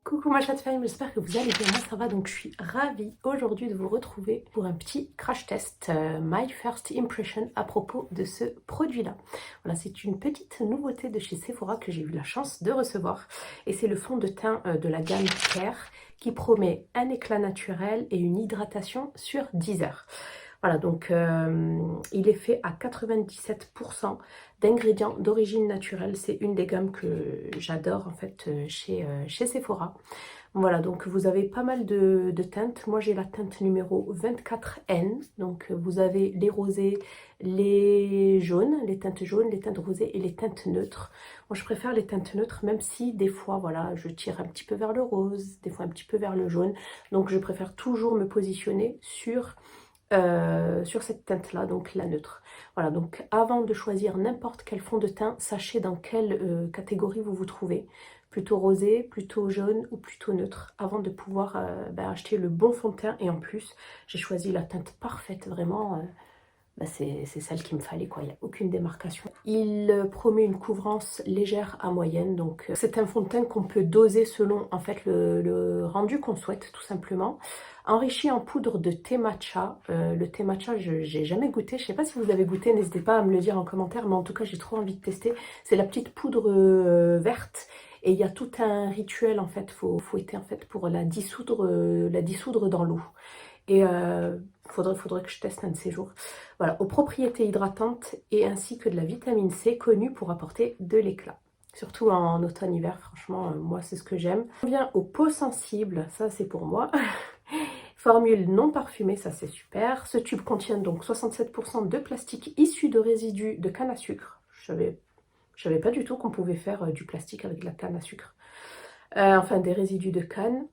Coucou ma chatte famille, j'espère que vous allez bien, moi ça va, donc je suis ravie aujourd'hui de vous retrouver pour un petit crash test, My First Impression à propos de ce produit-là. Voilà, c'est une petite nouveauté de chez Sephora que j'ai eu la chance de recevoir et c'est le fond de teint de la gamme Care qui promet un éclat naturel et une hydratation sur 10 heures. Voilà, donc il est fait à 97% d'ingrédients d'origine naturelle. C'est une des gammes que j'adore en fait chez Sephora. Voilà, donc vous avez pas mal de teintes. Moi j'ai la teinte numéro 24N. Donc vous avez les rosés, les jaunes, les teintes jaunes, les teintes rosées et les teintes neutres. Moi je préfère les teintes neutres, même si des fois voilà, je tire un petit peu vers le rose, des fois un petit peu vers le jaune. Donc je préfère toujours me positionner sur cette teinte là, donc la neutre. Voilà, donc avant de choisir n'importe quel fond de teint, sachez dans quelle catégorie vous vous trouvez, plutôt rosé, plutôt jaune ou plutôt neutre, avant de pouvoir acheter le bon fond de teint. Et en plus j'ai choisi la teinte parfaite, vraiment c'est celle qu'il me fallait, quoi. Il n'y a aucune démarcation. Il promet une couvrance légère à moyenne, donc c'est un fond de teint qu'on peut doser selon en fait le rendu qu'on souhaite, tout simplement. Enrichi en poudre de thé matcha. Le thé matcha, j'ai jamais goûté. Je sais pas si vous avez goûté, n'hésitez pas à me le dire en commentaire, mais en tout cas j'ai trop envie de tester. C'est la petite poudre verte. Et il y a tout un rituel en fait, faut fouetter en fait pour la dissoudre dans l'eau. Et faudrait que je teste un de ces jours. Voilà, aux propriétés hydratantes et ainsi que de la vitamine C connue pour apporter de l'éclat. Surtout en automne-hiver, franchement, moi c'est ce que j'aime. On vient aux peaux sensibles, ça c'est pour moi. Formule non parfumée, ça c'est super. Ce tube contient donc 67% de plastique issu de résidus de canne à sucre. Je savais pas du tout qu'on pouvait faire du plastique avec de la canne à sucre. Enfin, des résidus de canne.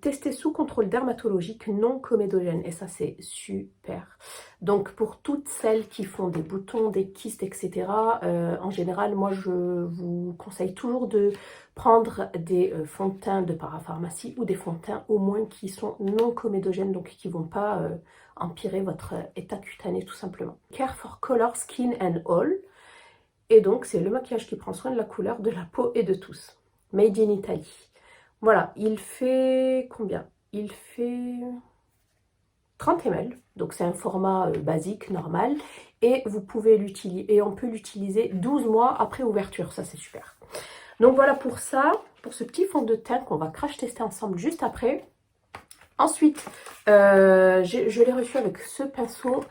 Testé sous contrôle dermatologique non comédogène, et ça c'est super. Donc pour toutes celles qui font des boutons, des kystes, etc., en général moi je vous conseille toujours de prendre des fonds de teint de parapharmacie ou des fonds de teint au moins qui sont non comédogènes, donc qui vont pas empirer votre état cutané tout simplement. Care for Color, Skin and All, et donc c'est le maquillage qui prend soin de la couleur de la peau et de tous. Made in Italy. Voilà, il fait combien? Il fait 30 ml, donc c'est un format basique, normal, et vous pouvez l'utiliser, et on peut l'utiliser 12 mois après ouverture, ça c'est super. Donc voilà pour ça, pour ce petit fond de teint qu'on va crash tester ensemble juste après. Ensuite, je l'ai reçu avec ce pinceau.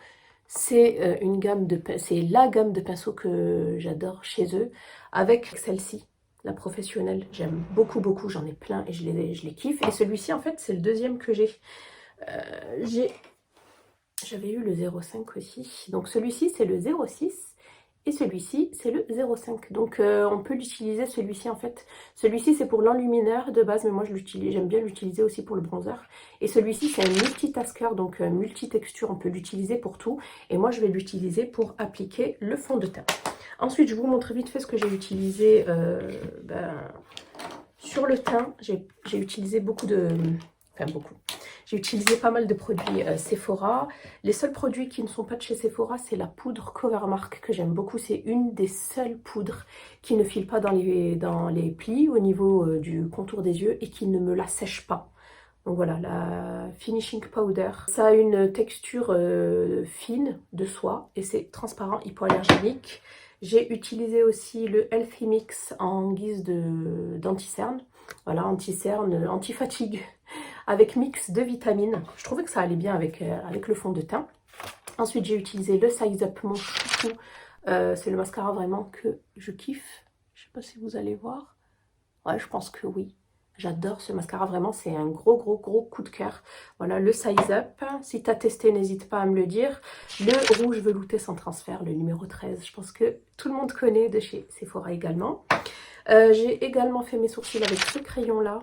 C'est la gamme de pinceaux que j'adore chez eux, avec celle-ci. La professionnelle, j'aime beaucoup, j'en ai plein et je les kiffe. Et celui-ci, en fait, c'est le deuxième que j'ai. J'avais eu le 0,5 aussi. Donc celui-ci, c'est le 0,6 et celui-ci, c'est le 0,5. Donc on peut l'utiliser, celui-ci, en fait. Celui-ci, c'est pour l'enlumineur de base, mais moi, j'aime bien l'utiliser aussi pour le bronzer. Et celui-ci, c'est un multitasker, donc multi-texture, on peut l'utiliser pour tout. Et moi, je vais l'utiliser pour appliquer le fond de teint. Ensuite, je vous montre vite fait ce que j'ai utilisé sur le teint. J'ai utilisé j'ai utilisé pas mal de produits Sephora. Les seuls produits qui ne sont pas de chez Sephora, c'est la poudre Covermark que j'aime beaucoup. C'est une des seules poudres qui ne file pas dans les plis au niveau du contour des yeux et qui ne me la sèche pas. Donc voilà, la Finishing Powder. Ça a une texture fine de soie et c'est transparent, hypoallergénique. J'ai utilisé aussi le Healthy Mix en guise d'anti-cerne. Voilà, anti-cerne, anti-fatigue, avec mix de vitamines. Je trouvais que ça allait bien avec le fond de teint. Ensuite, j'ai utilisé le Size Up, mon chouchou. C'est le mascara vraiment que je kiffe. Je sais pas si vous allez voir. Ouais, je pense que oui. J'adore ce mascara, vraiment, c'est un gros coup de cœur. Voilà, le Size Up. Si tu as testé, n'hésite pas à me le dire. Le rouge velouté sans transfert, le numéro 13. Je pense que tout le monde connaît de chez Sephora également. J'ai également fait mes sourcils avec ce crayon-là.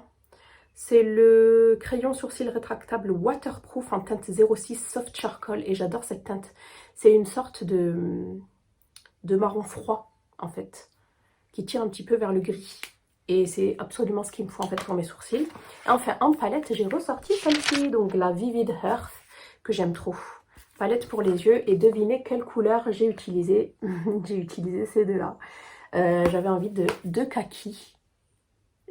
C'est le crayon sourcil rétractable waterproof en teinte 06 Soft Charcoal. Et j'adore cette teinte. C'est une sorte de marron froid, en fait, qui tire un petit peu vers le gris. Et c'est absolument ce qu'il me faut en fait pour mes sourcils. Et enfin, en palette, j'ai ressorti celle-ci, donc la Vivid Earth, que j'aime trop. Palette pour les yeux, et devinez quelle couleur j'ai utilisé. J'ai utilisé ces deux-là. J'avais envie de kaki.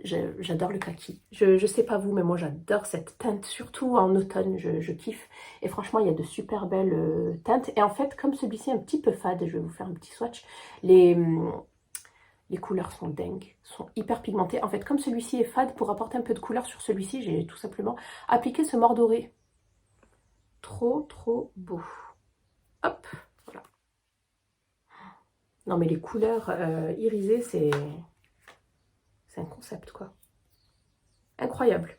J'adore le kaki. Je sais pas vous, mais moi j'adore cette teinte, surtout en automne, je kiffe. Et franchement, il y a de super belles teintes. Et en fait, comme celui-ci est un petit peu fade, je vais vous faire un petit swatch, les couleurs sont dingues, sont hyper pigmentées. En fait, comme celui-ci est fade, pour apporter un peu de couleur sur celui-ci, j'ai tout simplement appliqué ce mort doré. Trop, trop beau. Hop, voilà. Non mais les couleurs irisées, c'est un concept, quoi. Incroyable.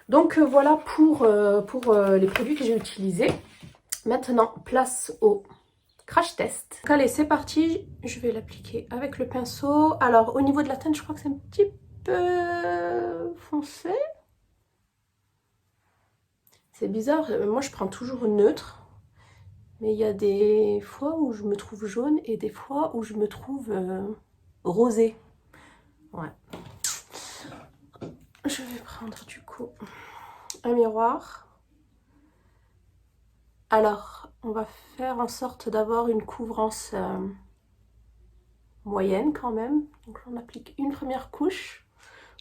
Donc voilà pour les produits que j'ai utilisés. Maintenant, place au crash test. Donc, allez, c'est parti. Je vais l'appliquer avec le pinceau. Alors, au niveau de la teinte, je crois que c'est un petit peu foncé. C'est bizarre. Moi, je prends toujours neutre. Mais il y a des fois où je me trouve jaune et des fois où je me trouve rosé. Ouais. Je vais prendre du coup un miroir. Alors, on va faire en sorte d'avoir une couvrance moyenne quand même. Donc on applique une première couche.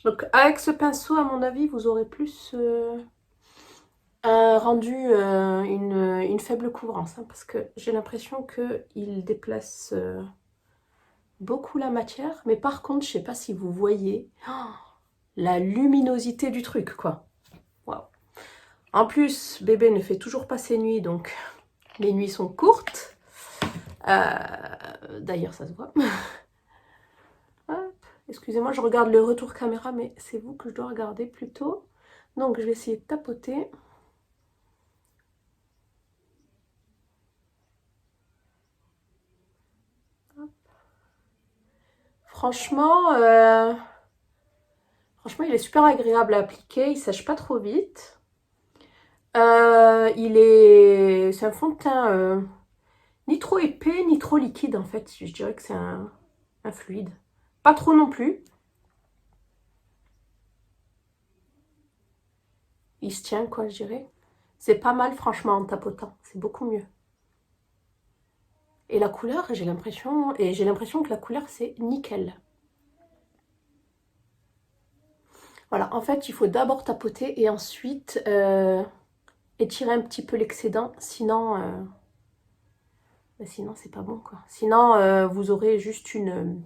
Donc avec ce pinceau, à mon avis, vous aurez plus un rendu, une faible couvrance. Hein, parce que j'ai l'impression qu'il déplace beaucoup la matière. Mais par contre, je sais pas si vous voyez la luminosité du truc, quoi. Waouh. En plus, bébé ne fait toujours pas ses nuits, donc les nuits sont courtes. D'ailleurs, ça se voit. Excusez-moi, je regarde le retour caméra, mais c'est vous que je dois regarder plutôt. Donc, je vais essayer de tapoter. Hop. Franchement, il est super agréable à appliquer. Il sèche pas trop vite. C'est un fond de teint ni trop épais, ni trop liquide, en fait. Je dirais que c'est un fluide. Pas trop non plus. Il se tient, quoi, je dirais. C'est pas mal, franchement, en tapotant. C'est beaucoup mieux. Et la couleur, j'ai l'impression que la couleur, c'est nickel. Voilà, en fait, il faut d'abord tapoter et ensuite étirer un petit peu l'excédent. Sinon, sinon c'est pas bon, quoi. Sinon, vous aurez juste une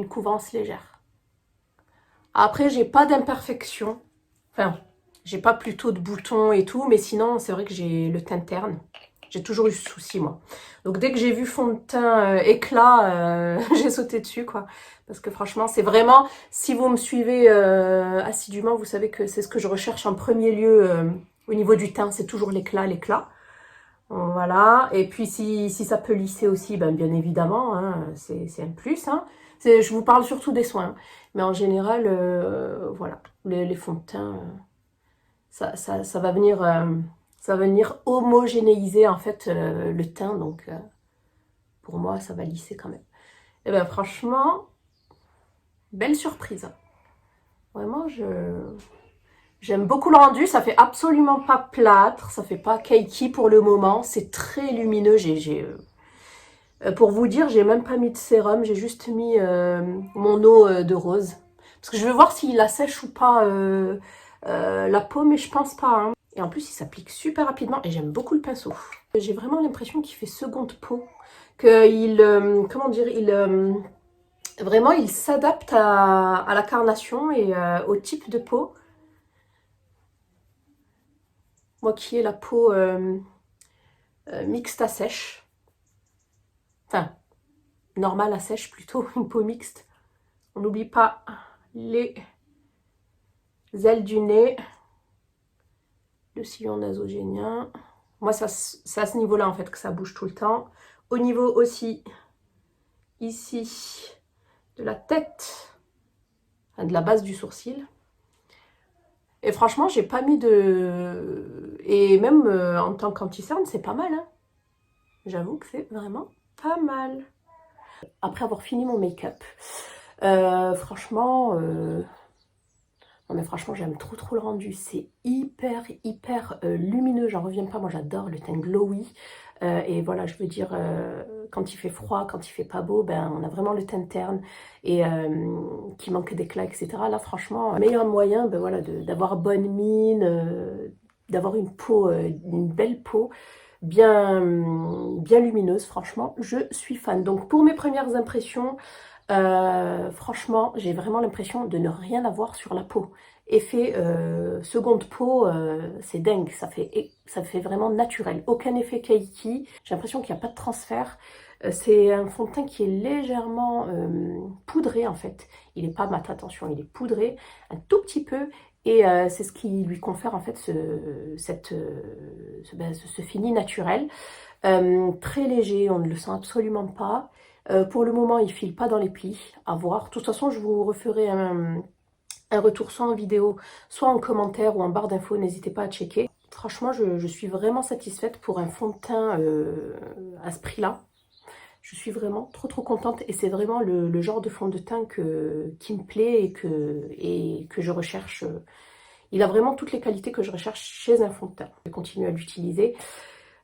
couvrance légère. Après, j'ai pas d'imperfection. Enfin, j'ai pas plutôt de boutons et tout, mais sinon, c'est vrai que j'ai le teint terne. J'ai toujours eu ce souci, moi. Donc, dès que j'ai vu fond de teint éclat, j'ai sauté dessus, quoi. Parce que franchement, c'est vraiment... Si vous me suivez assidûment, vous savez que c'est ce que je recherche en premier lieu au niveau du teint. C'est toujours l'éclat, l'éclat. Voilà. Et puis, si ça peut lisser aussi, ben, bien évidemment, hein, c'est un plus. Hein. Je vous parle surtout des soins. Mais en général, voilà, les fonds de teint, ça va venir... ça va venir homogénéiser en fait le teint, donc pour moi ça va lisser quand même. Et bien franchement, belle surprise. Vraiment, j'aime beaucoup le rendu, ça fait absolument pas plâtre, ça fait pas cakey pour le moment, c'est très lumineux. Pour vous dire, j'ai même pas mis de sérum, j'ai juste mis mon eau de rose. Parce que je veux voir s'il assèche ou pas la peau, mais je pense pas. Hein. Et en plus, il s'applique super rapidement et j'aime beaucoup le pinceau. J'ai vraiment l'impression qu'il fait seconde peau. Comment dire, vraiment, il s'adapte à la carnation et au type de peau. Moi qui ai la peau mixte à sèche. Enfin, normale à sèche plutôt, une peau mixte. On n'oublie pas les ailes du nez, le sillon nasogénien. Moi, c'est à ce niveau-là en fait que ça bouge tout le temps. Au niveau aussi, ici, de la tête, enfin, de la base du sourcil. Et franchement, j'ai pas mis de... Et même en tant qu'anti-cerne, c'est pas mal. Hein. J'avoue que c'est vraiment pas mal. Après avoir fini mon make-up, franchement, Non mais franchement, j'aime trop le rendu. C'est hyper lumineux. J'en reviens pas. Moi, j'adore le teint glowy. Et voilà, je veux dire, quand il fait froid, quand il fait pas beau, ben on a vraiment le teint terne et qui manque d'éclat, etc. Là, franchement, meilleur moyen, ben voilà, d'avoir bonne mine, d'avoir une peau, une belle peau, bien lumineuse. Franchement, je suis fan. Donc pour mes premières impressions, franchement, j'ai vraiment l'impression de ne rien avoir sur la peau. Effet seconde peau, c'est dingue, ça fait vraiment naturel. Aucun effet kiki, j'ai l'impression qu'il n'y a pas de transfert. C'est un fond de teint qui est légèrement poudré en fait. Il n'est pas mat, attention, il est poudré un tout petit peu. Et c'est ce qui lui confère en fait ce fini naturel. Très léger, on ne le sent absolument pas. Pour le moment, il file pas dans les plis, à voir. De toute façon, je vous referai un retour soit en vidéo, soit en commentaire ou en barre d'infos, n'hésitez pas à checker. Franchement, je suis vraiment satisfaite pour un fond de teint à ce prix-là. Je suis vraiment trop contente et c'est vraiment le genre de fond de teint qui me plaît et que je recherche. Il a vraiment toutes les qualités que je recherche chez un fond de teint. Je continue à l'utiliser.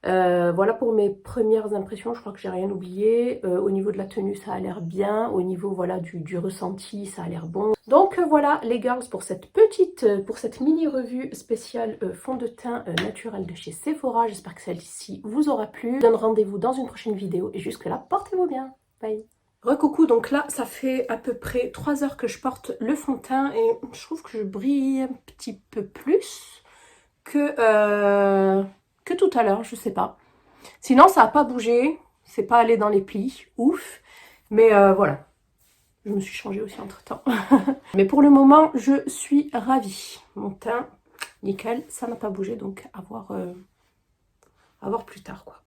Voilà pour mes premières impressions, je crois que j'ai rien oublié. Au niveau de la tenue, ça a l'air bien. Au niveau voilà, du ressenti, ça a l'air bon. Donc voilà les girls pour cette mini revue spéciale fond de teint naturel de chez Sephora. J'espère que celle-ci vous aura plu. Je vous donne rendez-vous dans une prochaine vidéo et jusque là, portez-vous bien. Bye. Recoucou, donc là ça fait à peu près 3 heures que je porte le fond de teint et je trouve que je brille un petit peu plus que tout à l'heure, je sais pas. Sinon, ça n'a pas bougé, c'est pas allé dans les plis, ouf. Mais voilà, je me suis changée aussi entre-temps. Mais pour le moment, je suis ravie. Mon teint, nickel, ça n'a pas bougé, donc à voir plus tard, quoi.